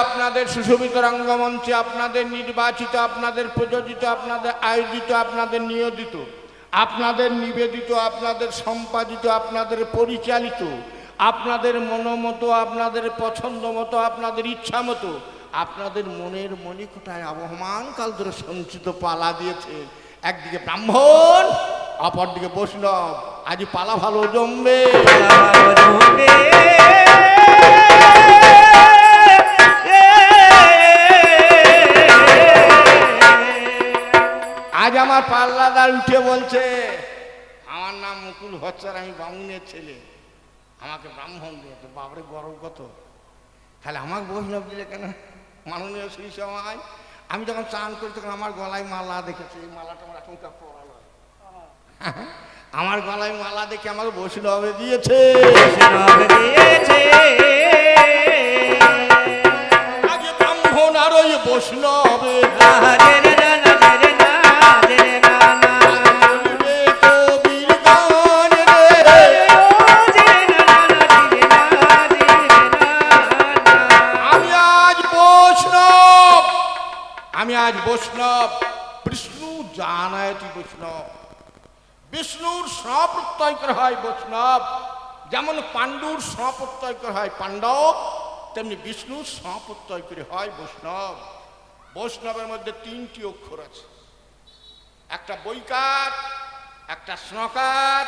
আপনাদের সুশোভিত রঙ্গমঞ্চে আপনাদের নির্বাচিত, আপনাদের প্রযোজিত, আপনাদের আয়োজিত, আপনাদের নিয়োজিত, আপনাদের নিবেদিত, আপনাদের সম্পাদিত, আপনাদের পরিচালিত, আপনাদের মনোমতো, আপনাদের পছন্দ মতো, আপনাদের ইচ্ছা মতো, আপনাদের মনের মণিকোঠায় আবহমান কাল ধরে সঞ্চিত পালা দিয়েছে। একদিকে ব্রাহ্মণ, অপরদিকে বৈষ্ণব। আজ পালা ভালো জমবে। আজ আমার পাল্লাদার উঠে বলছে, আমার নাম মুকুল ভট্টাচার্য, আমি বামুনের ছেলে, আমাকে ব্রাহ্মণ দিয়েছে। বাবরে গরম কত! তাহলে আমাকে বৈষ্ণব দিলে কেন? মাননীয় শ্রী সমাজ, আমি যখন চান করি তখন আমার গলায় মালা দেখেছি, এই মালাটা আমার এখনকার পড়ালো, আমার গলায় মালা দেখে আমাকে বৈষ্ণবে দিয়েছে। আগে ব্রাহ্মণ আর ওই বৈষ্ণবে আমি আজ বৈষ্ণব। বিষ্ণু জানায়তি বৈষ্ণব। বিষ্ণুর স্বপ্রত্যয় করা হয় বৈষ্ণব। যেমন পাণ্ডুর স্বপ্রত্যয় করা হয় পাণ্ডব, তেমনি বিষ্ণুর স্বপ্রত্যয় করে হয় বৈষ্ণব। বৈষ্ণবের মধ্যে তিনটি অক্ষর আছে, একটা বৈকার, একটা স্নকার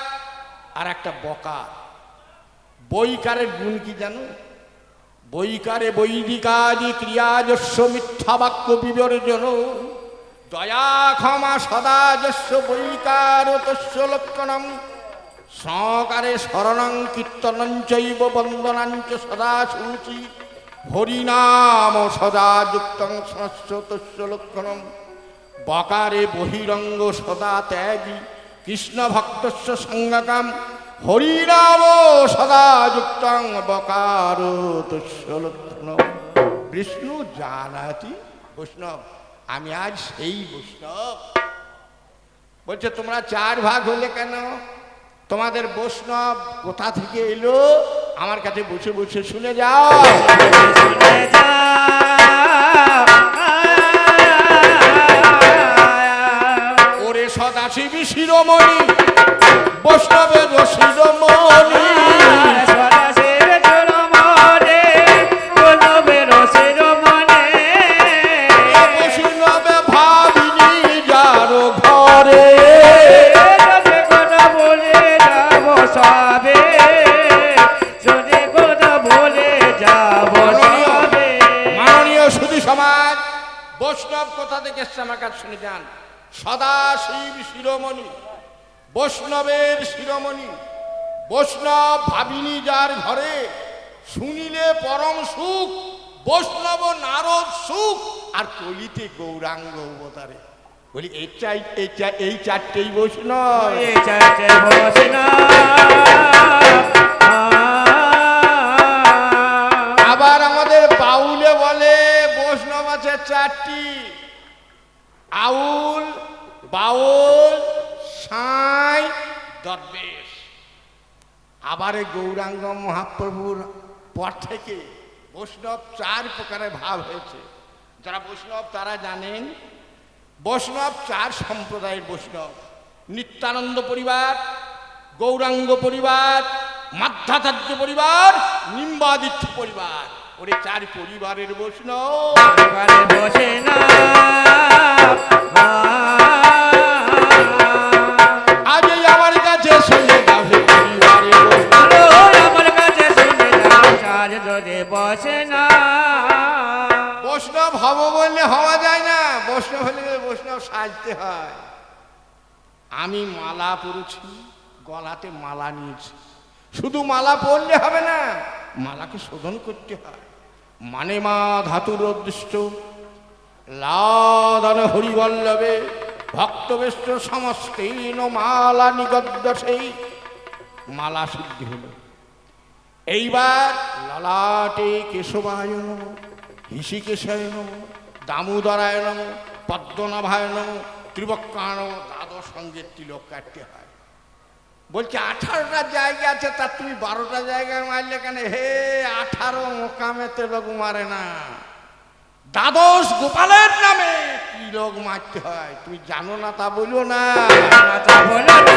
আর একটা বকার। বৈকারের গুণ কি জানো? বৈকারে বৈদিকাদি ক্রিয়াযস্য মিথ্যা বাক্য বিবর্জন, দয়া ক্ষমা সদাযস্য বৈকার তস্য লক্ষণম, স্নকারে শরণং কীর্তনং চৈব বন্দনাঞ্চ সদা শুচি, হরিনাম সদা যুক্তং সংস্য তস্য লক্ষণম, বকারে বহিরঙ্গ সদা ত্যাগী কৃষ্ণ ভক্তস্য সঙ্গকাম, হরিনাম সদা যুক্তং বকার তস্য লক্ষণম। বিষ্ণু জানাতি বৈষ্ণব। আমি আজ সেই বৈষ্ণব। বলছে তোমরা চার ভাগ হলে কেন? তোমাদের বৈষ্ণব কোথা থেকে এলো আমার কাছে বসে বসে শুনে যাও। ওরে সদাশিবী শিরোমণি, বৈষ্ণবের শিরোমণি, বৈষ্ণবে ভাবিনি যার ঘরে, মাননীয় সুধী সমাজ, বৈষ্ণব কোথা থেকে এসছে আমার কাছে শুনে যান। সদাশিব শিরোমণি, বৈষ্ণবের শিরোমণি, বৈষ্ণব ভাবিনি যার ঘরে, শুনিলে পরম সুখ, বৈষ্ণব নারদ সুখ, আর কলিতে গৌরাঙ্গ অবতারে। বলি এই চারটেই বৈষ্ণব। আবার আমাদের বাউলে বলে বৈষ্ণব আছে চারটি, আউল, বাউল, সাঁই, দরবেশ। আবার গৌরাঙ্গ মহাপ্রভুর পর থেকে বৈষ্ণব চার প্রকারের ভাব হয়েছে। যারা বৈষ্ণব তারা জানেন বৈষ্ণব চার সম্প্রদায়ের বৈষ্ণব: নিত্যানন্দ পরিবার, গৌরাঙ্গ পরিবার, মাধ্যাচার্য পরিবার, নিম্বাদিত্য পরিবার। ওরে চার পরিবারের বৈষ্ণব। আজ আমার কাছে শুনে যাও হে পরিবারের বৈষ্ণব হব বললে হওয়া যায় না, বৈষ্ণব হলে বৈষ্ণব সাজতে হয়। আমি মালা পরেছি, গলাতে মালা নিয়েছি, শুধু মালা পরলে হবে না, মালাকে শোধন করতে হয়। মানে মা ধাতুর উদ্দিষ্ট লাদন হরিবল্লভে ভক্তবেষ্ট সমস্তেন মালা নিগদ্য, সেই মালা সিদ্ধি হল। এইবার ললাটে কেশবায় নমঃ, হৃষিকেশায় নমঃ, দামোদরায় নমঃ, পদ্মনাভায় নমঃ, ত্রিবক্রায় নমঃ, দ্বাদশ সঙ্গে তিলক কাটতে হয়। বলছে 18টা জায়গা আছে, তা তুমি 12টা জায়গায় মারলে কেন? হে 18 মোকামেতে লোক মারে না, দ্বাদশ গোপালের নামে তিলক মারতে হয়। তুমি জানো না তা বলো না, বলো না।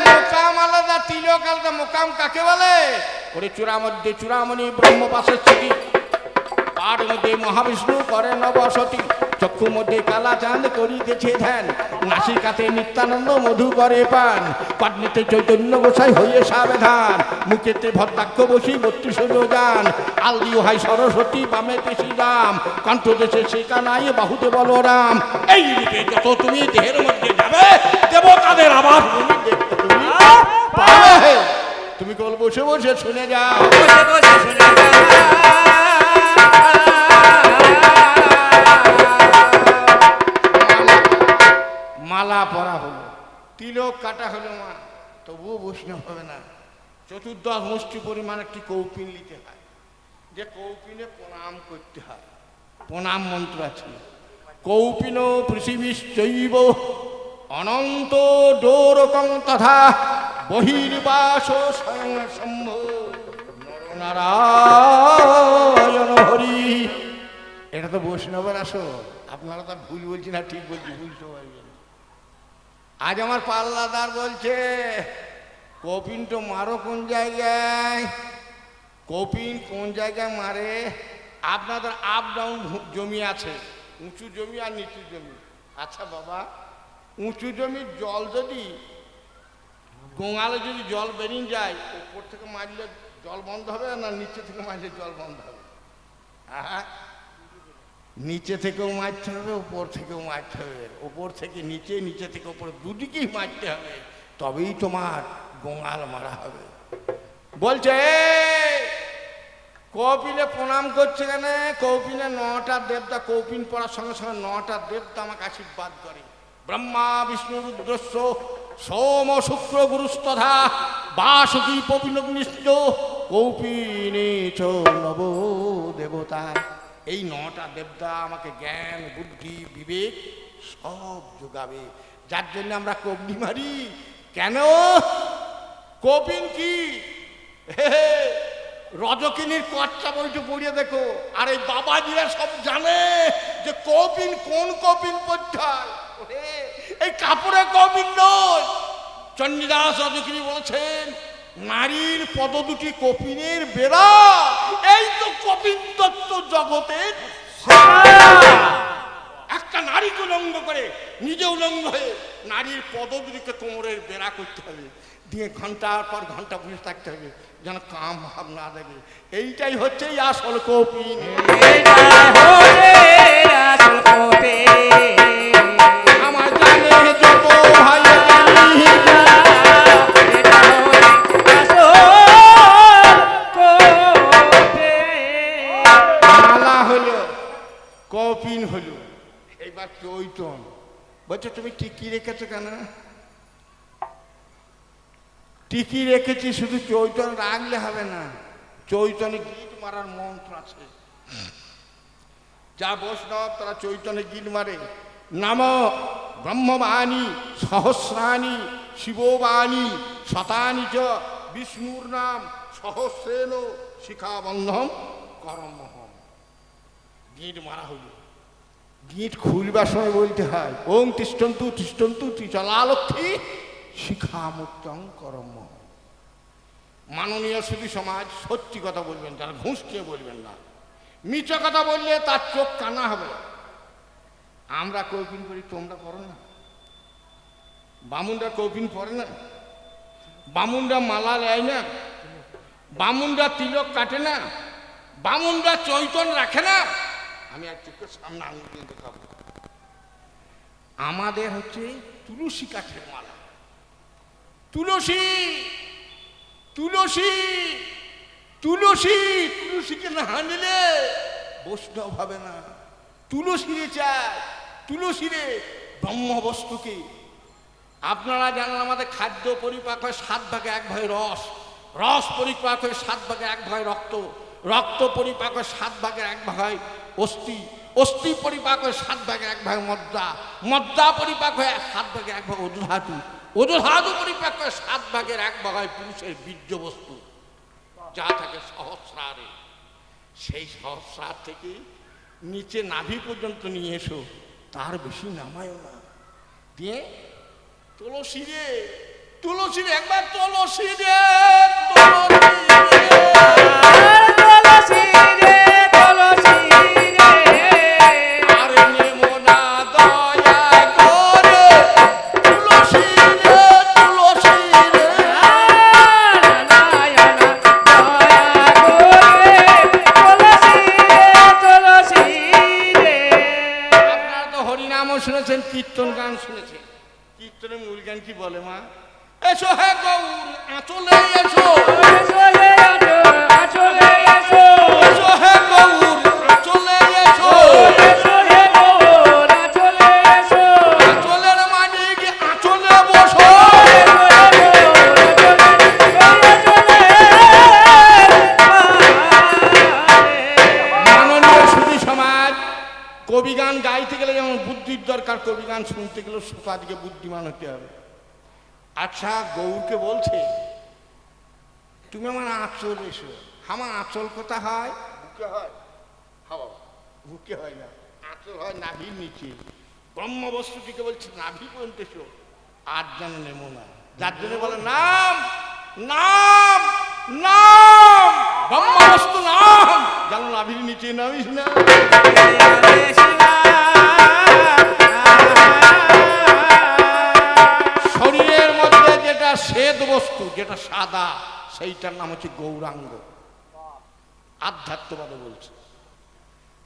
মোকাম আলাদা, তিলক আলাদা। মোকাম কাকে বলে? ওরে চূড়া মধ্যে চূড়ামণি ব্রহ্মপাশের স্থিতি, পাঠ মধ্যে মহাবিষ্ণু করে নবসতী, চক্ষু মধ্যে কালা চাঁদ করিতেছে ধ্যান, নাসিকাতে নিত্যানন্দ মধু করে পান, কর্ণেতে চৈতন্য গোসাই হইয়ে সাবধান, মুখেতে ভদ্রাক্ষ বসি 32 গান, আলদিও হাই সরস্বতী বামে পেশি রাম, কণ্ঠদেশে শেখা নাই বাহুতে বলরাম। এই রূপে যত তুমি দেহের মধ্যে যাবে দেবতাদের আবার তুমি পাবে। তুমি কেবল বসে বসে শুনে যাও, বসে বসে শুনে যাও। মালা পরা হলো, তিলক কাটা হলো, মা তবুও বৈষ্ণব হবে না। চতুর্দশ মুষ্টি পরিমাণ একটি কৌপিন নিতে হয়, যে কৌপিনে প্রণাম করতে হয়। প্রণাম মন্ত্র আছে, কৌপিন পৃথিবীশ্চৈব অনন্ত ডোরকং তথা বহির্বাস স্বয়ং শম্ভ নরনারায়ণ হরি। এটা তো বৈষ্ণবের আসো, আপনারা তো ভুল বলছি না, ঠিক বলছি, ভুল সবাই। আজ আমার পাল্লাদার বলছে কপিন তো মারো কোন জায়গায়, কপিন কোন জায়গায় মারে? আপনাদের আপ ডাউন জমি আছে, উঁচু জমি আর নিচু জমি। আচ্ছা বাবা, উঁচু জমির জল যদি গোঙালে যদি জল বেরিয়ে যায়, উপর থেকে মারলে জল বন্ধ হবে না নিচে থেকে মারলে জল বন্ধ হবে? হ্যাঁ, নিচে থেকেও মারতে হবে, উপর থেকেও মারতে হবে। উপর থেকে নিচে, নিচে থেকে উপরে, দুদিকেই মারতে হবে, তবেই তোমার গোঙাল মারা হবে। বলছে কৌপিনে প্রণাম করছে কেন? কৌপিনে 9টা দেবতা, কৌপিন পড়ার সঙ্গে সঙ্গে 9টা দেবতা আমাকে আশীর্বাদ করে। ব্রহ্মা বিষ্ণু রুদ্রস্য সোম শুক্র গুরুস্তধা বাসুকি পপিনগ্নিশ্চ কৌপিনে চ নব দেবতা। এই 9টা দেবতা আমাকে জ্ঞান বুদ্ধি বিবেক সব যোগাবে, যার জন্য আমরা কবনি মারি। কেন? কপিন কি? রজকিনীর কচ্চা বইটা পড়িয়ে দেখো, আর এই বাবাজিরা সব জানে যে কপিন কোন কপিন পড়তে হয়। এই কাপড়ে কপিন নয়। চণ্ডীদাস রজকিনী বলেছেন নারীর পদ দুটি কপিনের বেড়া। এই তো কপিন তত্ত্ব জগতের। একটা নারীকে উলঙ্গ করে নিজে উলঙ্গ হয়ে নারীর পদ দুটিকে কোমরের বেড়া করতে হবে, দিয়ে ঘন্টার পর ঘন্টা বসে থাকতে হবে যেন কাম ভাব না দেখে। এইটাই হচ্ছে আসল কপিন। আমার জানে যত ভাই মালা হলো, কপিন হলো, এইবার চৈতন। বলছে তুমি টিকি রেখেছো কেন? টিকি রেখেছি, শুধু চৈতন রাখলে হবে না, চৈতনে গীত মারার মন্ত্র আছে। যা বৈষ্ণব তারা চৈতনে গীত মারে। নাম ব্রহ্মবাণী সহস্রাণী শিববাণী শতানি চ বিষ্ণুর নাম সহস্রেণ শিখাবন্ধম করমহম। গীত মারা হইল। গীত খুলবার সময় বলতে হয় ওং তিষ্ঠন্তু তিষ্ঠন্তু ত্রিচলালক্ষ্মী শিখামুক্তং করম। মাননীয় সুধী সমাজ, সত্যি কথা বলবেন, যারা ঘুষ খেয়ে বলবেন না। মিছে কথা বললে তার চোখ কানা হবে। আমরা কৌপিন করি, তোমরা করো না? বামুনরা কৌপিন পরে না? বামুনরা মালা নেয় না? বামুনরা তিলক কাটে না? বামুনরা চৈতন রাখে না? আমি আর চোখের সামনে আঙুল দিয়ে দেখাবো। আমাদের হচ্ছে তুলসী কাঠের মালা। তুলসী তুলসী তুলসী তুলসীকে না নিলে বৈষ্ণব হবে না। তুলসী রে চায়, তুলসী রে ব্রহ্মবস্তুকে। আপনারা জানেন আমাদের খাদ্য পরিপাক হয় 7 ভাগে 1 ভাগ রস, রস পরিপাক হয় 7 ভাগে 1 ভাগ রক্ত, রক্ত পরিপাক হয় 7 ভাগের 1 ভাগ হয় অস্থি, অস্থি পরিপাক হয় 7 ভাগের 1 ভাগ মদ্দা, মদ্দা পরিপাক হয় 7 ভাগের 1 ভাগ ওজধাতু, ওজধাতু পরিপাক হয় 7 ভাগের 1 ভাগ হয় পুরুষের বীর্য বস্তু। যা থাকে সহস্রারে, সেই সহস্রার থেকে নিচে নাভি পর্যন্ত নিয়ে এসো, তার বেশি নামায়ও না। দিয়ে তুলসী রে, তুলসী রে, একবার তুলসী রে, তুলসী রে, তুলসী রে, আর নেমো না দয়া করে, তুলসী রে, তুলসী রে। নারায়ণ দয়া করে, তুলসী রে, তুলসী রে। আপনারা তো হরিনামও শুনেছেন, কীর্তন গান শুনেছেন। কীর্তনের মূল গান কি বলে মা? এসো হে গৌর আঁচলে এসো, এসো হে আঁচলে এসো, এসো হে গৌর আঁচলে এসো, এসো হে গৌর আঁচলে এসো, আঁচলের মানিক আঁচলে বসো। এসো হে গৌর আঁচলে মাননীয় সুধী সমাজ, কবি গান গাইতে গেলে যেমন বুদ্ধির দরকার, কবি গান শুনতে গেলে সুপাদিকে বুদ্ধিমান হতে হবে। আচ্ছা, গৌরকে বলছে তুমি আমার আঁচল এসো। আমার আঁচল কোথা হয়? বুকে হয়? হ্যাঁ, বুকে হয় না, আঁচল হয় নাভির নিচে। ব্রহ্মবস্তুটিকে বলছে নাভি পর্যন্ত এসো, আর যেন নেমো না। যার জন্য বলে নাম নাম নাম, ব্রহ্মবস্তু নাম, যেন নাভির নিচে নামিস না। শরীরের মধ্যে যেটা শ্বেত বস্তু, যেটা সাদা, সেইটার নাম হচ্ছে গৌরাঙ্গ। আধ্যাত্মবাদে বলছে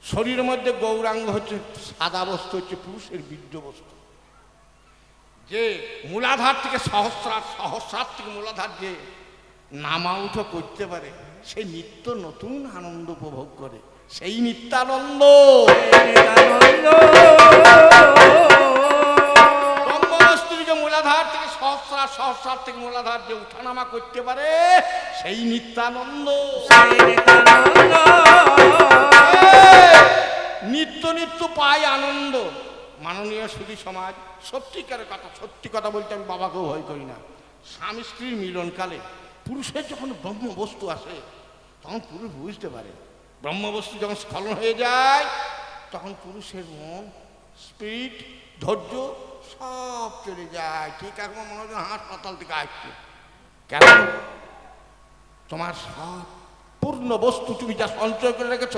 শরীরের মধ্যে গৌরাঙ্গ হচ্ছে সাদা বস্তু, হচ্ছে পুরুষের বীর্য বস্তু। যে মূলাধার থেকে সহস্রার, সহস্রার থেকে মূলাধার যে নামা উঠো করতে পারে, সে নিত্য নতুন আনন্দ উপভোগ করে, সেই নিত্যানন্দ। ব্রহ্মবস্তুকে মূলাধার থেকে সহস্রার, সহস্রার থেকে মূলাধার যে উঠানামা করতে পারে, সেই নিত্যানন্দ। নিত্য নিত্য পায় আনন্দ। মাননীয় সুধী সমাজ, সত্যিকারের কথা, সত্যি কথা বলতে আমি বাবাকেও ভয় করি না। স্বামী স্ত্রীর মিলনকালে পুরুষের যখন ব্রহ্মবস্তু আসে, তখন পুরুষ বুঝতে পারে। ব্রহ্মবস্তু যখন স্খলন হয়ে যায়, তখন পুরুষের মন, স্পিরিট, ধৈর্য সব চলে যায়। ঠিক এখন মনে হয় হাসপাতাল থেকে আসছে। কেন? তোমার সব পূর্ণ বস্তু তুমি যা সঞ্চয় করে রেখেছ,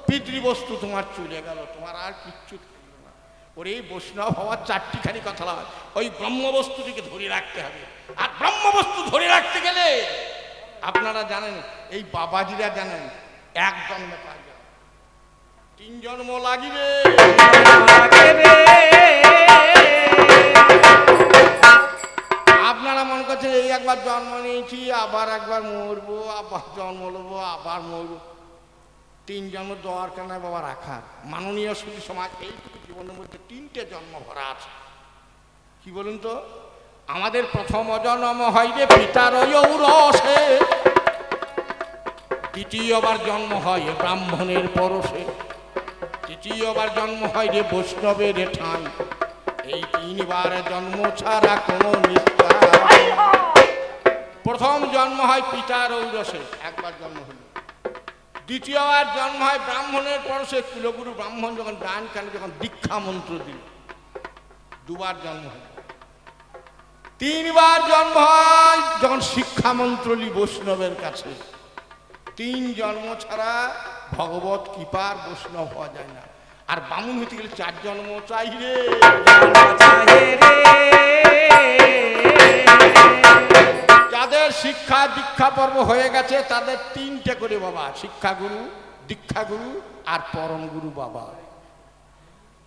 পিতৃবস্তু তোমার চলে গেল, তোমার আর কিচ্ছু থাকলো না। ওরে বৈষ্ণব হওয়ার চারটিখানি কথা নয়, ওই ব্রহ্মবস্তুটিকে ধরে রাখতে হবে। আর ব্রহ্মবস্তু ধরে রাখতে গেলে আপনারা জানেন, এই বাবাজিরা জানেন, এক জন্মে পাওয়া যায়, 3 জন্ম লাগিবে। আপনারা মনে করছেন এই একবার জন্ম নিয়েছি, আবার একবার মরবো, আবার জন্ম নেবো, আবার মরবো। 3 জন্ম দেওয়ার কেন বাবা রাখার? মাননীয় সুধী সমাজ, এইটুকু জীবনের মধ্যে 3টে জন্ম ভরা আছে। কি বলুন তো? আমাদের প্রথম জন্ম হয় রে পিতার ঔরসে, দ্বিতীয়বার জন্ম হয় ব্রাহ্মণের পরশে, তৃতীয়বার জন্ম হয় রে বৈষ্ণবের ঠাঁই। এই 3 বার জন্ম ছাড়া কোনো নিষ্ঠা। প্রথম জন্ম হয় পিতার ঔরসে, একবার জন্ম হল। দ্বিতীয়বার জন্ম হয় ব্রাহ্মণের পরশে, কুলগুরু ব্রাহ্মণ যখন ডান কানে যখন দীক্ষা মন্ত্র দিল, 2 বার জন্ম হল। 3 বার জন্ম হয় যখন শিক্ষা মন্ত্র লি বৈষ্ণবের কাছে। 3 জন্ম ছাড়া ভগবত কৃপার বৈষ্ণব হওয়া যায় না। আর বামুন হইতে গেলে 4 জন্ম চাই রে। যাদের শিক্ষা দীক্ষা পর্ব হয়ে গেছে, তাদের 3টে করে বাবা, শিক্ষাগুরু, দীক্ষাগুরু আর পরম গুরু বাবা।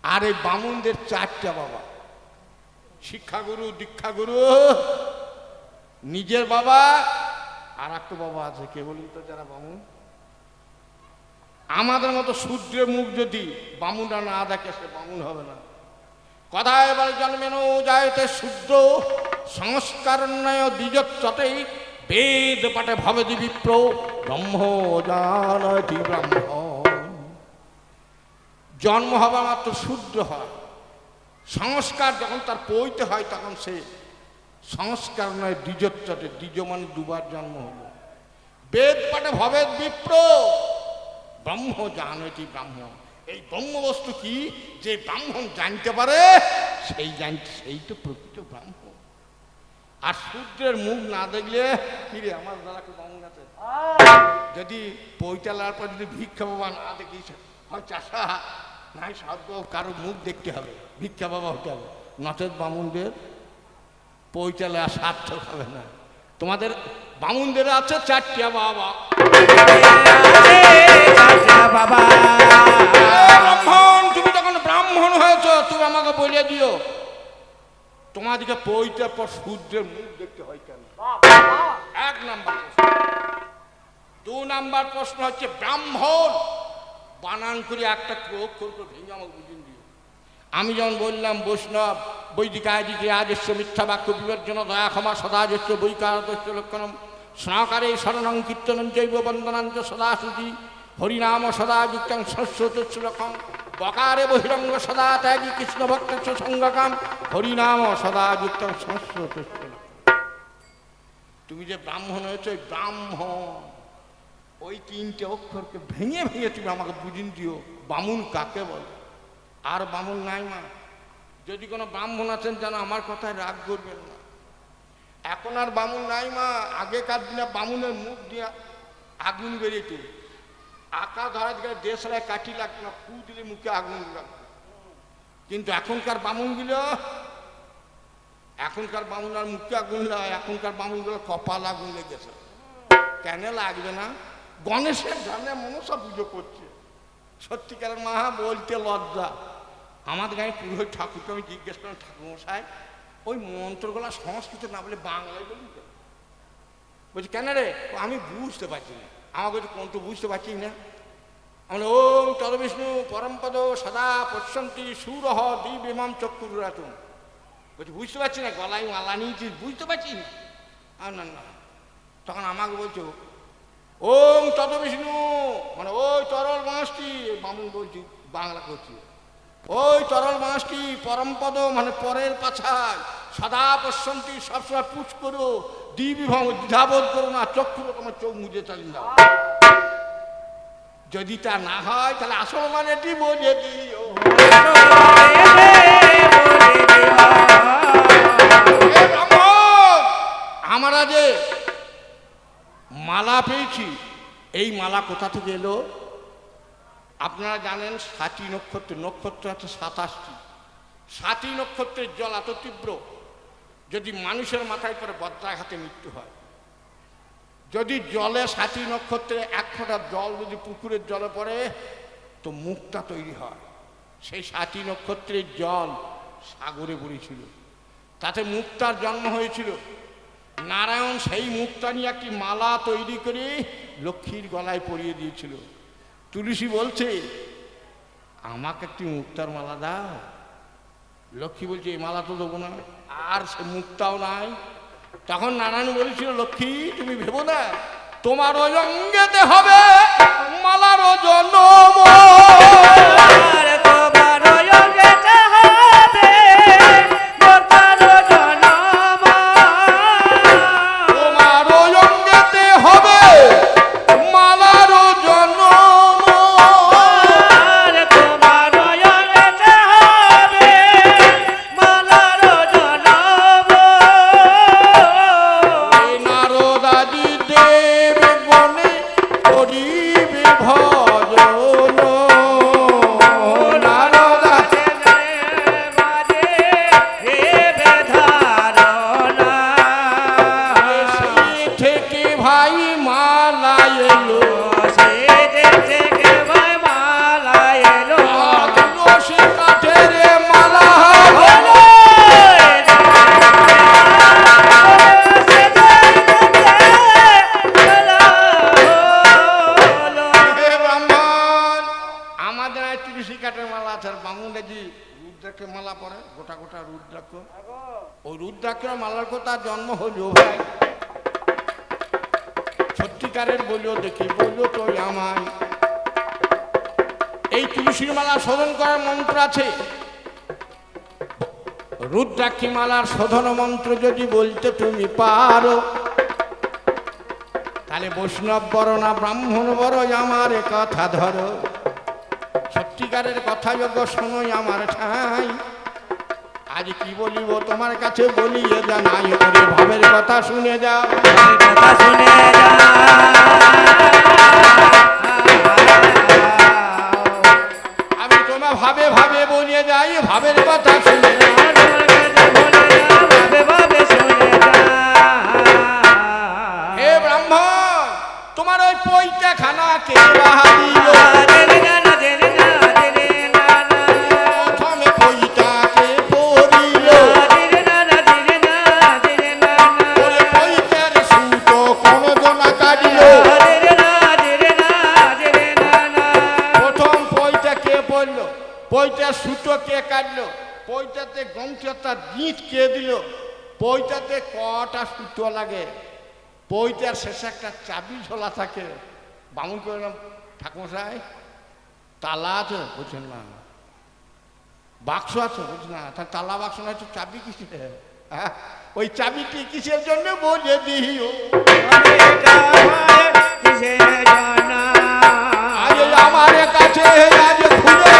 আর এই বামুনদের 4টা বাবা, শিক্ষাগুরু, দীক্ষাগুরু, নিজের বাবা, আর একটা বাবা আছে, কে বলুন তো যারা বামুন? আমাদের মতো সূর্যের মুখ যদি বামুনরা না দেখে, সে বামুন হবে না। কথায় বলে জন্মেন যায়তে সূর্য, সংস্কারণ্যয় দ্বিজচ্যতে, বেদ পাঠে ভবেদি বিপ্র, ব্রহ্ম জানতি ব্রহ্ম। জন্ম হওয়া মাত্র সূর্য হয়, সংস্কার যখন তার পৈতে হয়, তখন সে সংস্কার নয় দ্বিজচ্যতে, দ্বিজ মানে 2 বার জন্ম হলো। বেদ বটে ভবেদ বিপ্র। ব্রহ্ম জানতি ব্রাহ্ম। এই ব্রহ্ম বস্তু কি, যে ব্রাহ্মণ জানতে পারে সেই তো প্রকৃত ব্রাহ্ম। আর সূর্যের মুখ না দেখলে কিরে আমার দ্বারা কেউ ব্রাহ্মণ আছে, যদি পৈতালার পর যদি ভিক্ষা বাবা না দেখিস, হয় চাষা নাই সাধ্য, কারো মুখ দেখতে হবে, ভিক্ষা বাবা হতে হবে, নচেত বামুনদের পৈতালা সার্থক হবে না। তোমাদের বামুনদের আছে চারটিয়া বাবা। ব্রাহ্মণ, তুমি যখন ব্রাহ্মণ হয়েছ, তুমি আমাকে বলে দিও তোমাদেরকে পৈতার পর সূর্যের মুখ দেখতে হয় কেন? এক নাম্বার প্রশ্ন। 2 নাম্বার প্রশ্ন হচ্ছে ব্রাহ্মণ বানান করে একটা অক্ষর করে ভেঙে আমাকে বুঝিয়ে দিও। আমি যেমন বললাম বৈষ্ণব বৈদিক আদিকে আদেশ্য মিথ্যা বাক্য বিবর্জন দয়া ক্ষমা সদাদেশ্য বৈকারদস্য লক্ষণম স্নাকারে শরণং কীর্তনং জৈব বন্দনাঞ্চ সদা শুচি হরিনাম সদা যুক্তং শস্য লক্ষণ বকারে বহিরঙ্গ সদা ত্যাগী কৃষ্ণ ভক্ত সঙ্গকাম হরিনাম সদা যুক্তং শস্য। তুমি যে ব্রাহ্মণ হয়েছ, ব্রাহ্মণ ওই 3টে অক্ষরকে ভেঙে ভেঙে তুমি আমাকে বুঝিয়ে দিও বামুন কাকে বলে। আর বামুন নাই মা, যদি কোনো ব্রাহ্মণ আছেন যেন আমার কথায় রাগ করবেন না। এখন আর বামুন নাই মা। আগেকার দিনে বামুনের মুখ দিয়ে আগুন বেরিয়েত, আঁকা ধরা দিকে দেশলায় কাঠি লাগতো না, ফু দিলে মুখে আগুন লাগতো। কিন্তু এখনকার বামুনগুলো, এখনকার বামুন আর মুখে আগুন লাগে, এখনকার বামুনগুলো কপাল আগুন লেগেছে। কেন লাগবে না? গণেশের ধানে মনসা পুজো করছে। সত্যিকারের মা বলতে লজ্জা। আমাদের গায়ে পুরোহিত ঠাকুরকে আমি জিজ্ঞেস করলাম, ঠাকুরমশাই ওই মন্ত্রগুলো সংস্কৃত না বলে বাংলায় বলি তো? বলছি কেন রে? আমি বুঝতে পারছি না। আমাকে বলছি কোন তো বুঝতে পারছি না। আমরা ওম তদবিষ্ণু পরমপদ সদা পশ্যন্তি সুরহ দিব্যমাম চক্ষুরাতুম। বলছি বুঝতে পারছি না, গলায় মালা নিয়েছি, বুঝতে পারছি না। আর না না, তখন আমাকে বলছো ওম তদবিষ্ণু, মানে ওই তরল মাসটি, বামুন বলছি বাংলা করছি, ওই তরল মাসটি পরমপদ মানে পরের পাছায় সদা পশ্যন্তি, সবসময় পুছ করো, দ্বিবিভঙ্গ দ্বিধাবোধ করো না, চক্ষুর তোমার চোখ মুজে চালিয়ে দাও। যদি তা না হয় তাহলে আসল মানেটি বলে দিও। আমরা যে মালা পেয়েছি, এই মালা কোথা থেকে এলো? আপনারা জানেন 7টি নক্ষত্র আছে 27টি। 7টি নক্ষত্রের জল এত তীব্র, যদি মানুষের মাথায় পরে বজ্রাঘাতে মৃত্যু হয়। যদি জলে 7টি নক্ষত্রে 1 ফোঁটা জল যদি পুকুরের জলে পড়ে তো মুক্তা তৈরি হয়। সেই 7টি নক্ষত্রের জল সাগরে পড়েছিল, তাতে মুক্তার জন্ম হয়েছিল। নারায়ণ সেই মুক্তা নিয়ে একটি মালা তৈরি করে লক্ষ্মীর গলায় পরিয়ে দিয়েছিল। তুলসী বলছে আমাকে একটি মুক্তার মালা দাও। লক্ষ্মী বলছে এই মালা তো দেবো না, আর সে মুক্তাও নাই। তখন নারায়ণ বলেছিল লক্ষ্মী তুমি ভেবো না, তোমার ওই অঙ্গেতে হবে মালার জন্ম। মালা পরে গোটা গোটা রুদ্রাক্ষ, ওই রুদ্রাক্ষের মালার কথা জন্ম হইল ভাই। সত্যিকারের বলিও দেখি, বলিও তো আমায়। এই তুলসীর মালা শোধন করার মন্ত্র আছে। রুদ্রাক্ষী মালার শোধন মন্ত্র যদি বলতে তুমি পারো, তাহলে বৈষ্ণব বড় না ব্রাহ্মণ বড় আমার এ কথা ধরো, সত্যিকারের কথা যোগ্য শোনোই আমার ঠাই। আজ কি বলিব তোমার কাছে বলিয়ে জানাই, ওরে ভাবের কথা শুনে যাও, কথা শুনে যাও। আমি তোমার ভাবে ভাবে বলিয়ে যাই, ভাবের কথা শুনে যাও। হে ব্রাহ্মণ, তোমার ওই পৈতা খানা কে বাহাদিল? প্রথমে পৈতাকে পরিল, ওরে পৈতার সুতো কোন জনা কাটিল। প্রথম পৈতা কে পড়ল, পৈতার সুতো কে কাটলো, পৈতাতে গমছাটা গিঁট কে দিল, পৈতাতে কটা সুতো লাগে, পৈতার শেষে একটা চাবি ঝোলা থাকে। বামুন করলাম ঠাকুমশাই তালা আছে, বুঝছেন না, বাক্স আছে, বুঝছেন না, তার তালা বাক্স না, চাবি কিসের? হ্যাঁ, ওই চাবিটি কিসের জন্য বলে দিও। আজ আমার কাছে আজ খুলে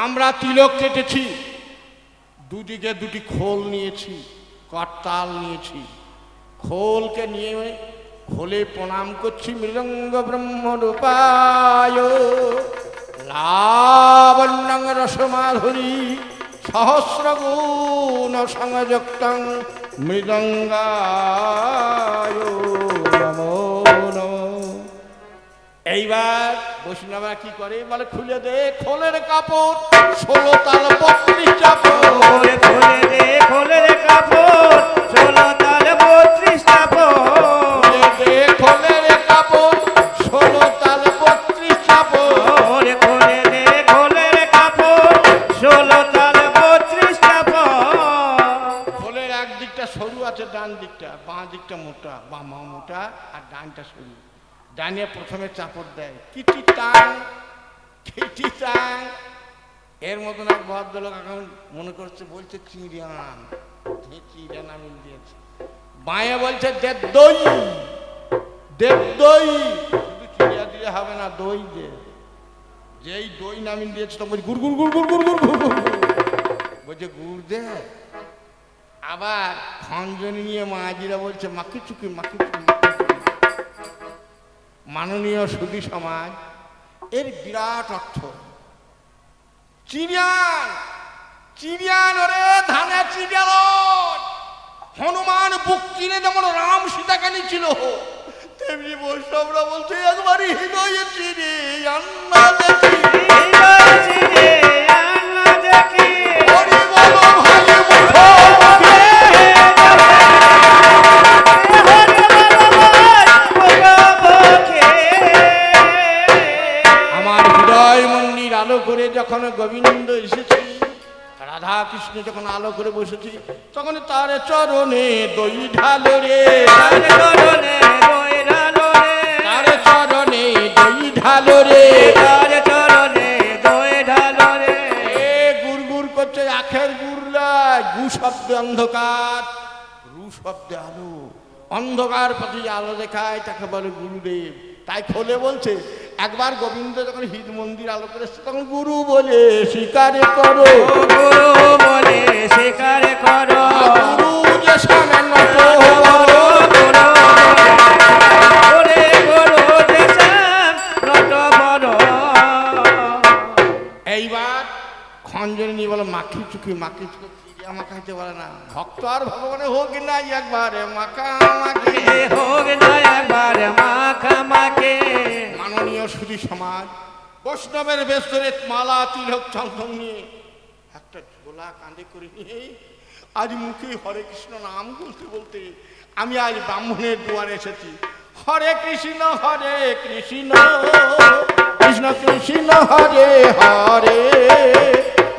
আমরা তিলক কেটেছি, দুদিকে দুটি খোল নিয়েছি, করতাল নিয়েছি, খোলকে নিয়ে খোলে প্রণাম করছি। মৃদঙ্গ ব্রহ্মরূপায় লাবণ্যং রসমাধুরী সহস্র গুণ সংযুক্তং মৃদঙ্গায় নমো নমঃ। এইবার বৈষ্ণবরা কি করে বলে, খুলে দে খোলের কাপড়, 16 তাল 32 চাপড়। খোলে দে খোলের কাপড়, 16 তাল 32 চাপড়। খুলে দে খোলের কাপড়, 16 তাল 32 চাপড়। খোলে দে খোলের কাপড়, 16 তাল 32 চাপড়। খোলের এক দিকটা সরু আছে, ডান দিকটা, বাঁ দিকটা মোটা, বামা মোটা আর ডানটা সরু। ডানে প্রথমে চাপড় দেয়, কিটি টাং খিটি টাং। এর মতন এক ভদ্রলোক এখন মনে করছে, বলছে চিড়িয়ান, চিড়িয়ান আমি দিয়েছি। বাঁয়ে বলছে দেব দই, দেব দই। শুধু চিড়িয়া দিলে হবে না, দই দে। যেই দই নামিন দিয়েছে তখন বলছে গুড় গুড় গুড় গুড় গুড় গুড় গুড় গুড়। বলছে গুড় দে। আবার খঞ্জনি নিয়ে মাঝিরা বলছে মাকি চুকি মাকি চুকি। মাননীয় সুধী সমাজ, এর বিরাট অর্থ। চিড়িয়ান, চিড়িয়ান ওরে ধানে চিড়িয়াল। হনুমান বুক চিনে যেমন রাম সীতাকে নিয়েছিল, তেমনি বৈষ্ণবরা বলছে একবারই হৃদয়ে চিনি আন্না দেখি। হরি বল ভাই মুখে, আমার হৃদয় মন্দির আলো করে যখন গোবিন্দ এসেছি, রাধা কৃষ্ণ যখন আলো করে বসেছি, তখন তার চরণে দই ঢালো রে, তার চরণে দই ঢালো রে, এ গুড় গুড় করছে, আখের গুড়লাই, গু শব্দে অন্ধকার, রু শব্দে আলো। অন্ধকার প্রতি আলো দেখায় তাকে বলে গুরুদেব। তাই খোলে বলছে, একবার গোবিন্দ যখন হৃদ মন্দির আলো করে এসছে, তখন গুরু বলে স্বীকার করো, গুরু বলে স্বীকার করো। গুরু যে সামান্য এইবার খঞ্জনী বলে মাখি চুকি মাখি চুকি, চিড়িয়া মাখাইতে পারে না। ভক্ত আর ভগবানের হোক না একবারে মাখা মাখি, হোক না একবার মাখামাখি। মাননীয় সুধী সমাজ, বৈষ্ণবের বেস্তরে মালা তিলক চন্দন নিয়ে একটা ঝোলা কাঁধে করে নিয়ে আজ মুখে হরে কৃষ্ণ নাম বলতে বলতে আমি আজ ব্রাহ্মণের দুয়ারে এসেছি। হরে কৃষ্ণ কৃষ্ণ কৃষ্ণ হরে হরে,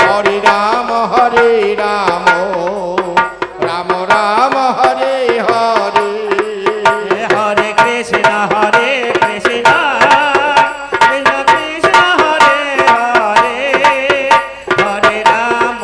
হরে রাম রাম রাম হরে হরে। হরে কৃষ্ণ কৃষ্ণ কৃষ্ণ হরে হরে, হরে রাম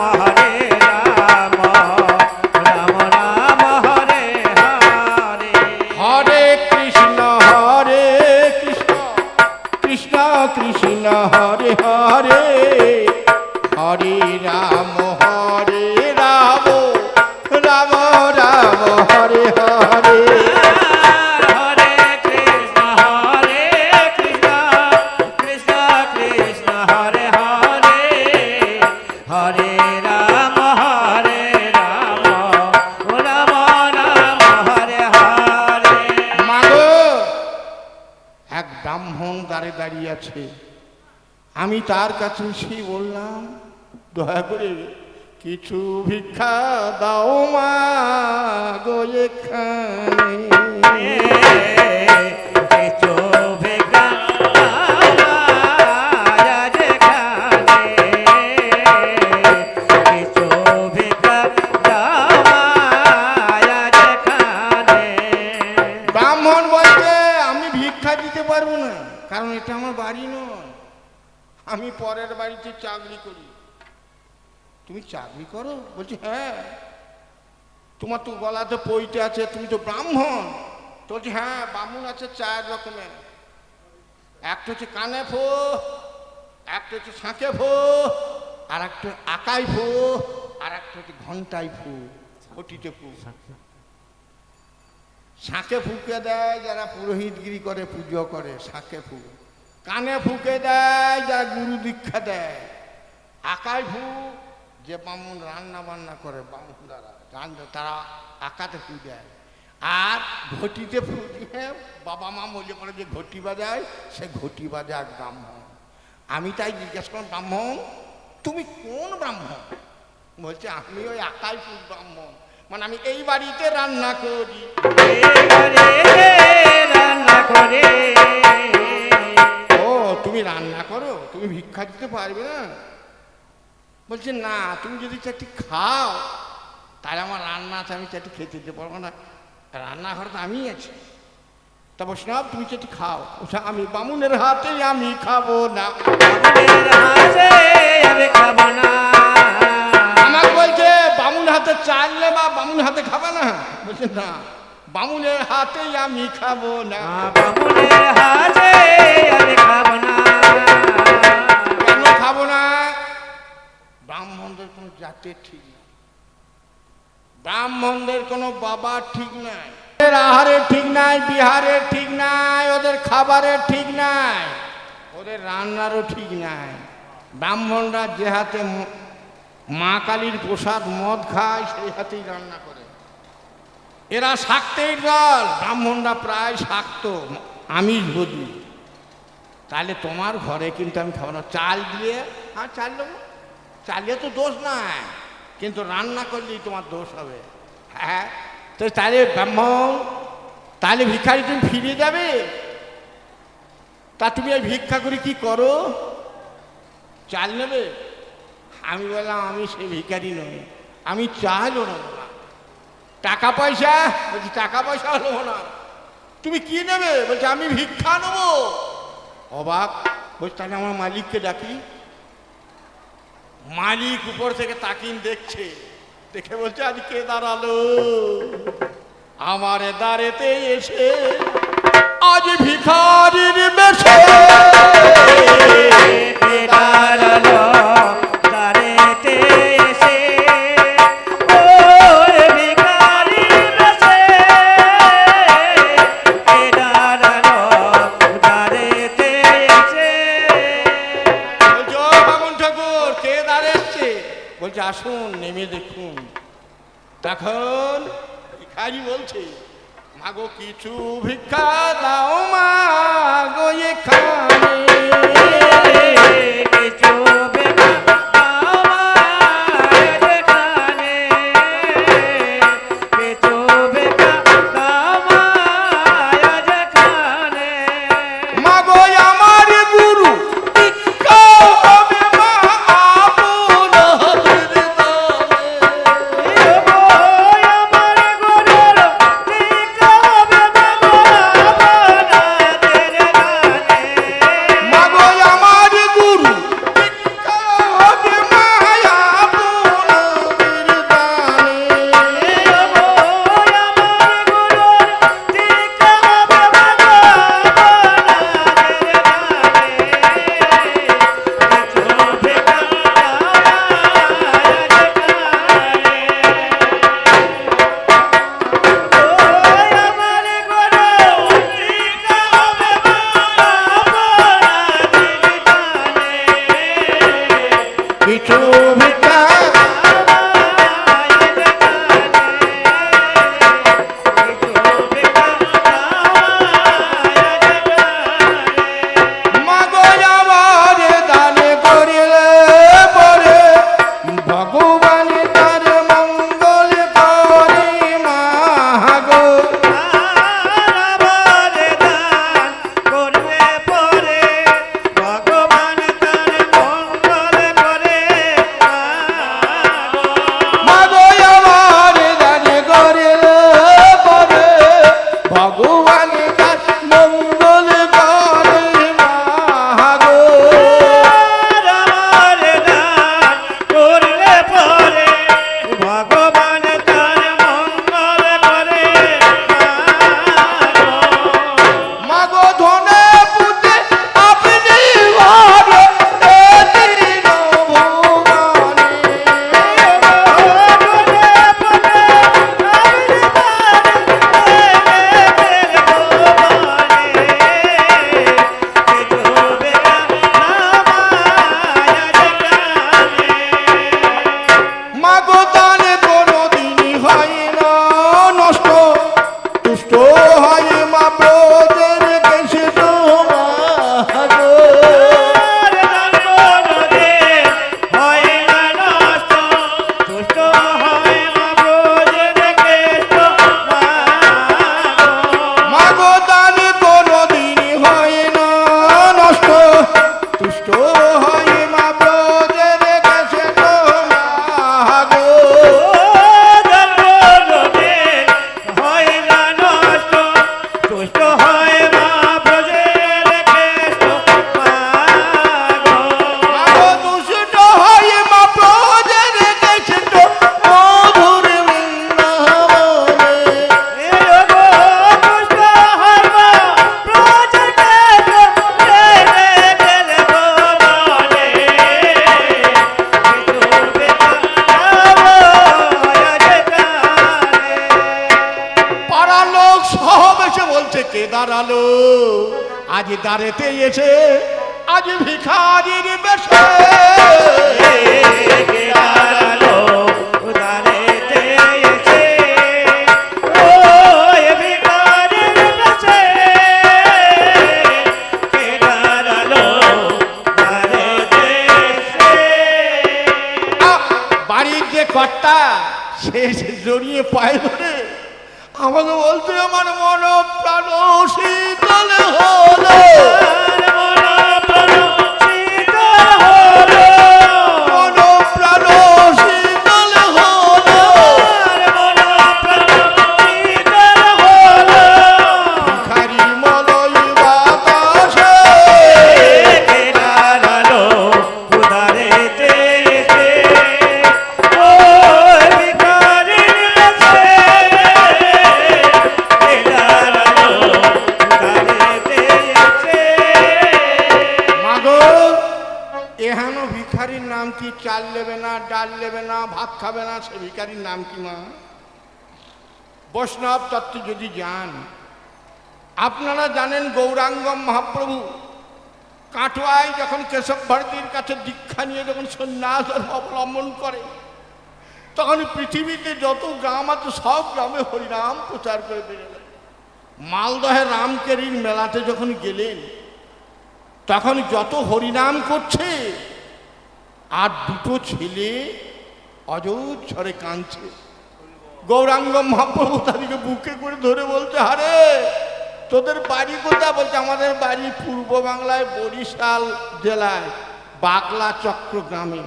গেছে। আমি তার কাছে এসে বললাম, দয়া করে কিছু ভিক্ষা দাও মা গো এখানে। কিছু ভিক্ষা আজ এখানে, কিছু ভিক্ষা আজ এখানে। ব্রাহ্মণ বলছে আমি ভিক্ষা দিতে পারবো না, কারণ এটা আমার বাড়ি নয়, আমি পরের বাড়িতে চাকরি করি। তুমি চাকরি করো? বলছি হ্যাঁ। তোমার তো গলাতে পইতে আছে, তুমি তো ব্রাহ্মণ। তো বলছি হ্যাঁ, ব্রাহ্মণ আছে 4 রকমের, একটা হচ্ছে কানে ফো, একটা হচ্ছে শাঁকে ফো, আর একটা আকাই ফো, আর একটা হচ্ছে ঘন্টাই ফু, ঘটিতে ফু। শাঁকে ফুকে দেয় যারা পুরোহিতগিরি করে, পুজো করে, শাঁকে ফু। কানে ফুকে দেয় যারা গুরু দীক্ষা দেয়। আকাই ফু যে ব্রাহ্মণ রান্না বান্না করে, ব্রাহ্মণ দ্বারা তারা আকাতে ফু দেয়। আর ঘটিতে ফু দিয়ে বাবা মা মজে করে যে ঘটি বাজায়, সে ঘটি বাজায় ব্রাহ্মণ। আমি তাই জিজ্ঞেস করলাম, ব্রাহ্মণ তুমি কোন ব্রাহ্মণ? বলছে আমি ওই আকাই ফু ব্রাহ্মণ, মানে আমি এই বাড়িতে রান্না করি। রান্না করে ও তুমি রান্না করো, তুমি ভিক্ষা দিতে পারবে না? বলছে না, তুমি যদি চারটি খাও তাহলে আমার রান্না আছে, আমি চারটি খেতে দিতে পারবো না, রান্নাঘর তো আমিই আছি। তা বলছি না, তুমি চারটি খাও। আমি বামুনের হাতে আমি খাবো না। আমি খাবো না। আমাকে বলছে বামুন হাতে চাইলে বা বামুন হাতে খাবে না? বলছে না, বামুনের হাতেই আমি খাবো না। বামুনের হাতে আমি খাবো না। কেন খাবো না? ব্রাহ্মণদের কোনো জাতের ঠিক নাই, ব্রাহ্মণদের কোনো বাবার ঠিক নাই, ওদের আহারের ঠিক নাই, বিহারের ঠিক নাই, ওদের খাবারের ঠিক নাই, ওদের রান্নারও ঠিক নাই। ব্রাহ্মণরা যে হাতে মা কালীর প্রসাদ মদ খায়, সেই হাতেই রান্না করে। এরা শাক্তের দল, ব্রাহ্মণরা প্রায় শাক্ত, আমিষ ভোজি। তাহলে তোমার ঘরে কিন্তু আমি খাবো না। চাল দিয়ে, হ্যাঁ চাল দেবো, চালিয়ে তো দোষ নাই, কিন্তু রান্না করলেই তোমার দোষ হবে। হ্যাঁ, তো তাহলে ব্রাহ্মণ, তাহলে ভিক্ষারি তুমি ফিরে যাবে? তা তুমি এই ভিক্ষা করে কি করো? চাল নেবে? আমি বললাম আমি সেই ভিখারি নই, আমি চালও নেবো না। টাকা পয়সা? বলছি টাকা পয়সা নেবো না। তুমি কি নেবে? বলছি আমি ভিক্ষা নেবো। অবাক। বলছি তাহলে আমার মালিককে ডাকি। মালিক উপর থেকে তাকিন দেখছে, দেখে বলছে আজ কে দাঁড়ালো আমার দ্বারেতে এসে, আজ ভিখারির বেশে দাঁড়ালো দাঁড়েতে এসে, ও ভিখারি বেশে দাঁড়ালো দাঁড়েতে এসে। বলছে ও বামুন ঠাকুর, কে দাঁড়াচ্ছে? বলছে আসুন নেমে দেখুন। তখন ভিখারি বলছে, মাগো কিছু ভিক্ষা দাও মা গো এখানে। কিছু ভিক্ষা আমার এখানে, কিছু ভিক্ষা আমার এখানে। মাগো আমার গুরু ভিক্ষা হবে মা আপন হৃদয়ে। মাগো আমার গুরু আজ দাঁড়েতে এসে আজ ভিখারির বেশে কে দাঁড়ালো উদারেতে এসে, ও এ ভিখারির বেশে। কে দাঁড়ালো উদারেতে এসে। বাড়ির যে কর্তা সে জড়িয়ে পায়ে ধরে আমাকে বলতে আমার মন প্রাণ শীতল হলো, মন প্রাণ শীতল হলো, ভিখারি মলয় বাতাসে কে দাঁড়ালো উদারেতে এসে, ও ভিখারির বেশে। কে দাঁড়ালো উদারেতে এসে। মাগো এহানো ভিখারির নাম কি? চাল নেবে না, ডাল নেবে না, ভাত খাবে না, সে ভিখারির নাম কি মা? বৈষ্ণব তত্ত্ব যদি যান, আপনারা জানেন গৌরাঙ্গম মহাপ্রভু কাটোয়ায় যখন কেশব ভারতীর কাছে দীক্ষা নিয়ে যখন সন্ন্যাস অবলম্বন করে, তখন পৃথিবীতে যত গ্রাম আছে সব গ্রামে হরিনাম প্রচার করে বেরোলেন। মালদহের রামকেরির মেলাতে যখন গেলেন, তখন যত হরিনাম করছে আর দুটো ছেলে অজস্রে কাঁদছে। গৌরাঙ্গ মহাপ্রভু তাদেরকে বুকে করে ধরে বলতে, আরে তোদের বাড়ি কোথায়? বলছে আমাদের বাড়ি পূর্ব বাংলায় বরিশাল জেলায় বাগলা চক্র গ্রামে।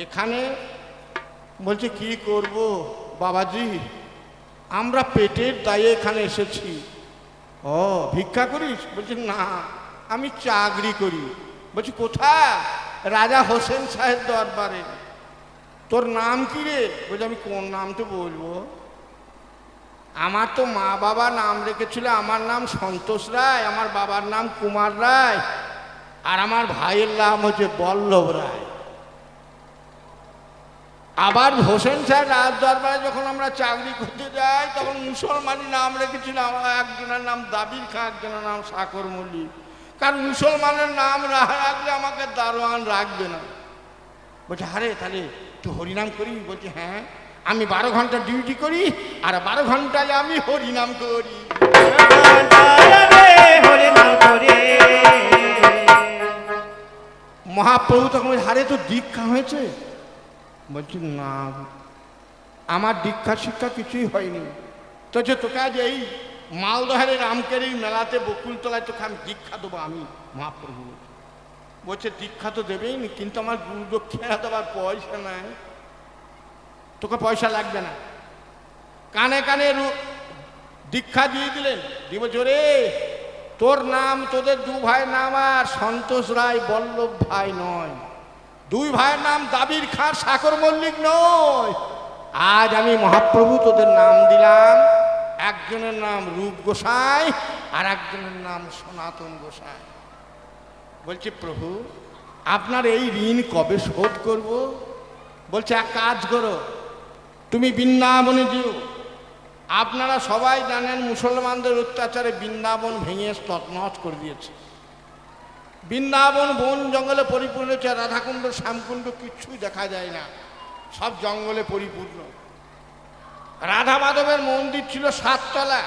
এখানে বলছে কি করব বাবাজি, আমরা পেটের দায়ে এখানে এসেছি। ও ভিক্ষা করিস? বলছে না, আমি চাকরি করি। বলছি কোথায়? রাজা হোসেন সাহেব দরবারে। তোর নাম কি রে? বলছি আমি কোন নাম তো বলবো, আমার তো মা বাবা নাম রেখেছিল, আমার নাম সন্তোষ রায়, আমার বাবার নাম কুমার রায়, আর আমার ভাইয়ের নাম হচ্ছে বল্লভ রায়। আবার হোসেন সাহেব রাজ দরবারে যখন আমরা চাকরি করতে যাই, তখন মুসলমানি নাম রেখেছিল, আমার একজনের নাম দাবির খাঁ, একজনের নাম সাকর মল্লিক। কারণ মুসলমানের নাম রাখলে আমাকে দারোয়ান রাখবে না। বলছে আরে তাহলে তুই হরিনাম করি? বলছি হ্যাঁ, আমি 12 ঘন্টা ডিউটি করি আর 12 ঘন্টায় আমি হরিনাম করি। হরিনাম করে। মহাপ্রভু তখন বলছে, আরে তোর দীক্ষা হয়েছে? বলছি না, আমার দীক্ষা শিক্ষা কিছুই হয়নি। তো যে তোকে আজ এই মালদহের রামকেরির মেলাতে বকুলতলায় তোকে আমি দীক্ষা দেবো আমি। মহাপ্রভু বলছে দীক্ষা তো দেবেই নি, কিন্তু আমার গুরু দক্ষিণা দেওয়ার পয়সা নাই। তোকে পয়সা লাগবে না। কানে কানে দীক্ষা দিয়ে দিলেন। দিব জোরে, তোর নাম, তোদের দু ভাইয়ের নাম আর সন্তোষ রায় বল্লভ ভাই নয়, দুই ভাইয়ের নাম দাবির খাঁ সাকর মল্লিক নয়। আজ আমি মহাপ্রভু তোদের নাম দিলাম, একজনের নাম রূপ গোসাই আর একজনের নাম সনাতন গোসাই। বলছে প্রভু আপনার এই ঋণ কবে শোধ করব? বলছে এক কাজ করো, তুমি বৃন্দাবনে যেও। আপনারা সবাই জানেন মুসলমানদের অত্যাচারে বৃন্দাবন ভেঙে তছনছ করে দিয়েছে। বৃন্দাবন বন জঙ্গলে পরিপূর্ণ হচ্ছে, রাধাকুণ্ড শ্যামকুণ্ড কিচ্ছুই দেখা যায় না, সব জঙ্গলে পরিপূর্ণ। রাধা মাধবের মন্দির ছিল 7 তলা।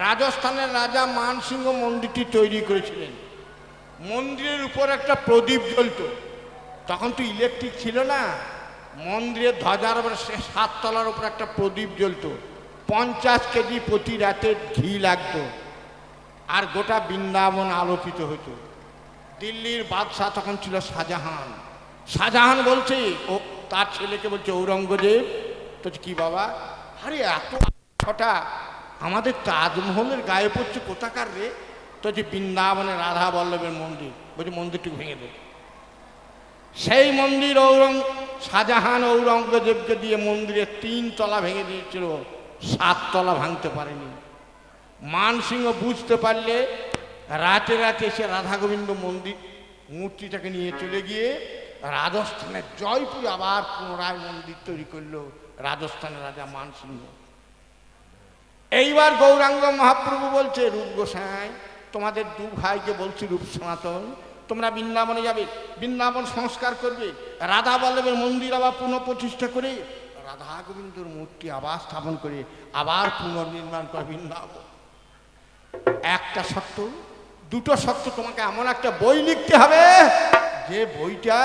রাজস্থানের রাজা মানসিংহ মন্দিরটি তৈরি করেছিলেন। মন্দিরের উপর একটা প্রদীপ জ্বলত, তখন তো ইলেকট্রিক ছিল না। মন্দিরের ধ্বজার উপরে 7 তলার উপর একটা প্রদীপ জ্বলত, 50 কেজি প্রতি রাতে ঘি লাগতো, আর গোটা বৃন্দাবন আলোকিত হতো। দিল্লির বাদশাহ তখন ছিল শাহজাহান। শাহজাহান বলছে ও তার ছেলেকে বলছে ঔরঙ্গজেব, তো কি বাবা, আরে এত ছটা আমাদের তাজমহলের গায়ে পড়ছে কোথাকার রে? তো যে বৃন্দাবনে রাধা বল্লভের মন্দির। বলছে মন্দিরটি ভেঙে দে। সেই মন্দির শাহজাহান ঔরঙ্গজেবকে দিয়ে মন্দিরের 3 তলা ভেঙে দিয়েছিল, 7 তলা ভাঙতে পারেনি। মানসিংহ বুঝতে পারলে রাতে রাতে এসে রাধা গোবিন্দ মন্দির মূর্তিটাকে নিয়ে চলে গিয়ে রাজস্থানের জয়পুরে আবার পুনরায় মন্দির তৈরি করলো রাজস্থানের রাজা মানসিংহ। এইবার গৌরাঙ্গ মহাপ্রভু বলছে রূপ গোসাই তোমাদের দু ভাইকে বলছি রূপ সনাতন, তোমরা বৃন্দাবনে যাবে, বৃন্দাবন সংস্কার করবে, রাধা বল্লভের মন্দির আবার পুনঃপ্রতিষ্ঠা করে রাধা গোবিন্দর মূর্তি আবার স্থাপন করে আবার পুনর্নির্মাণ করে বৃন্দাবন। একটা সত্য, দুটো সত্য, তোমাকে এমন একটা বই লিখতে হবে যে বইটা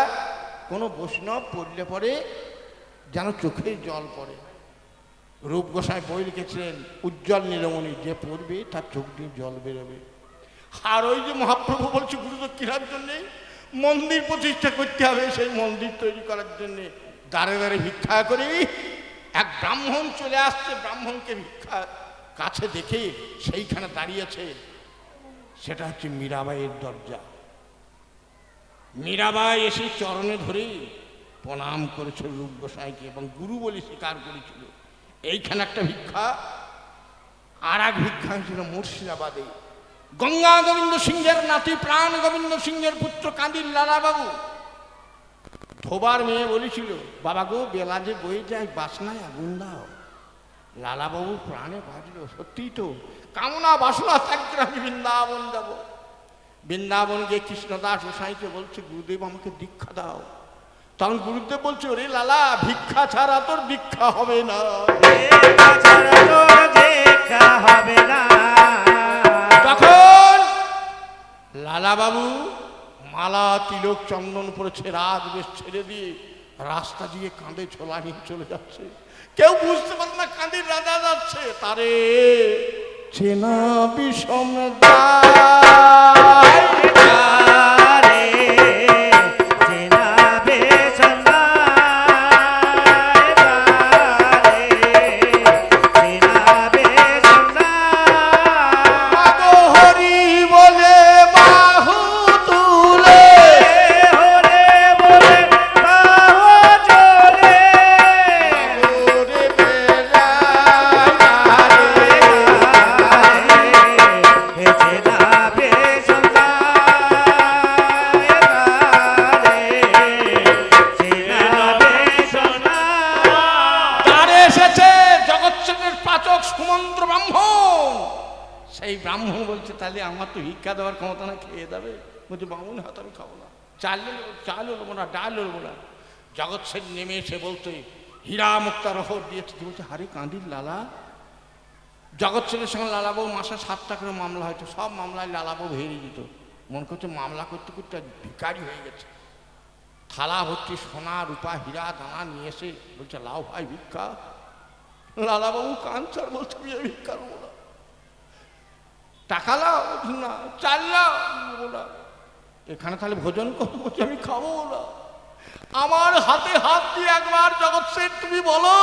কোনো বৈষ্ণব পড়লে পরে যেন চোখে জল পড়ে। রূপ গোসাই বই লিখেছিলেন উজ্জ্বল নীলমণি, যে পড়বে তার চোখ দিয়ে জল বেরোবে। আর ওই যে মহাপ্রভু বলছে গুরুদক্ষিণার জন্যে মন্দির প্রতিষ্ঠা করতে হবে, সেই মন্দির তৈরি করার জন্যে দাঁড়ে দাঁড়ে ভিক্ষা করি। এক ব্রাহ্মণ চলে আসছে, ব্রাহ্মণকে ভিক্ষা কাছে দেখে সেইখানে দাঁড়িয়েছে, সেটা হচ্ছে মীরাবাইয়ের দরজা। মীরাবাই এসে চরণে ধরে প্রণাম করেছিল রূপ গোসাইকে এবং গুরু বলে স্বীকার করেছিল। এইখানে একটা ভিক্ষা, আর এক ভিক্ষা ছিল মুর্শিদাবাদে গঙ্গা গোবিন্দ সিংহের নাতি প্রাণ গোবিন্দ সিংহের পুত্র কাঁদির লালা বাবু। ধোবার মেয়ে বলেছিল, বাবা গো বেলা যে বয়ে যায়, বাসনায় আগুন দাও। লালা বাবু প্রাণে বাজল, সত্যিই তো কামনা বাসনা ত্যাগ করে আমি বৃন্দাবন যাব। বৃন্দাবন গিয়ে কৃষ্ণদাস গোসাইকে বলছে, গুরুদেব আমাকে দীক্ষা দাও। তখন গুরুদেব বলছে, ওরে লালা, ভিক্ষা ছাড়া তোর দীক্ষা হবে না। তখন লালা বাবু মালা তিলক চন্দন পরেছে, রাজবেশ ছেড়ে দিয়ে রাস্তা দিয়ে কাঁধে ছোলা নিয়ে চলে যাচ্ছে। কেউ বুঝতে পারে না কাঁদির রাজা যাচ্ছে, তারে চেনা বিষম ব্রাহ্মণ বলছে, তাহলে আমার তো ভিক্ষা দেওয়ার ক্ষমতা না, খেয়ে দেবে। বলছে, বামুন হাত আমি খাবো না, চাল নেবো না, ডাল নেবো না। জগৎ সেন নেমে এসে বলতে, হীরা মুক্তা রহর দিয়েছে। বলছে, হারে কাঁদির লালা। জগৎ সেনের সঙ্গে লালাবাবু মাসে 7টা করে মামলা হয়তো, সব মামলায় লালাবাবু হেরে যেত। মনে করছে মামলা করতে করতে ভিকারি হয়ে গেছে। থালা ভর্তি সোনা রূপা হীরা দানা নিয়ে এসে বলছে, লাও ভাই ভিক্ষা। লালাবাবু কাঞ্চার বলছে, ভিক্ষা নেবো না। টাকা লাও না, চাল লাও না, এখানে তাহলে ভোজন করবো, বলছি আমি খাবো না। আমার হাতে হাত দিয়ে একবার জগৎ সেন তুমি বলো,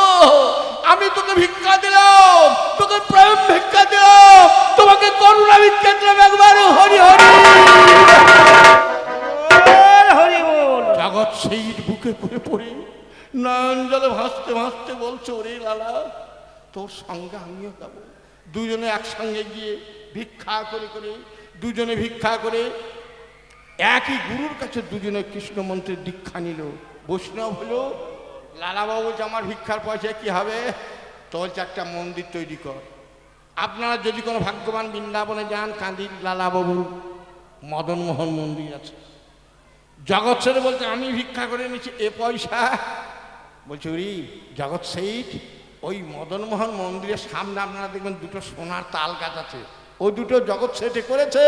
আমি তোকে ভিক্ষা দিলাম, তোকে প্রেম ভিক্ষা দিলাম, তোমাকে করুণা ভিক্ষা দিলাম, একবার হরি হরি হরি বল। জগৎ সেন বুকে করে পড়ে নয়ন জলে ভাসতে ভাসতে বলছে, ওরে লালা, তোর সঙ্গে আমিও যাবো। দুজনে একসঙ্গে গিয়ে ভিক্ষা করে করে, দুজনে ভিক্ষা করে একই গুরুর কাছে দুজনে কৃষ্ণ মন্ত্রের দীক্ষা নিল, বৈষ্ণব হলো। লালাবাবু বলছে, আমার ভিক্ষার পয়সা কি হবে? তো বলছে, একটা মন্দির তৈরি কর। আপনারা যদি কোনো ভাগ্যবান বৃন্দাবনে যান, কাঁদির লালাবাবুর মদনমোহন মন্দির আছে। জগৎ সেন বলছে, আমি ভিক্ষা করে নিচ্ছি, এ পয়সা। বলছে, ওরে জগৎ সেন, ওই মদনমোহন মন্দিরের সামনে আপনারা দেখবেন দুটো সোনার তাল গাছ আছে, ওই দুটো জগৎ সেটে করেছে।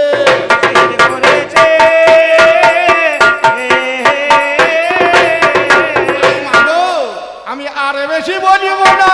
আমি আর বেশি বলিব না।